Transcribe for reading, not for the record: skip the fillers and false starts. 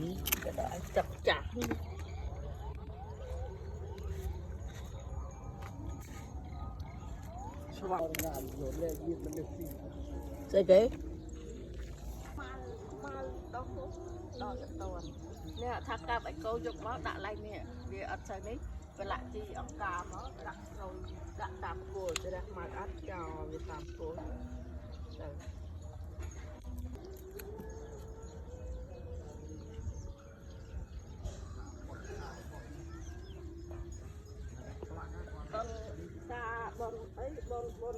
นี้ก็ได้จับจับชวางงานโยนเลยยืนมันเลยสิใช่ไหมมาต้องดอกตอนเนี่ยถ้ากลับไอ้โกยกล้อด่าอะไรเนี่ยเดี๋ยวอัดใส่นี้เวลาที่อังกาเนาะด่าเราด่าตามโกจะได้มาอัดจอไปตามโกบนตาบนบน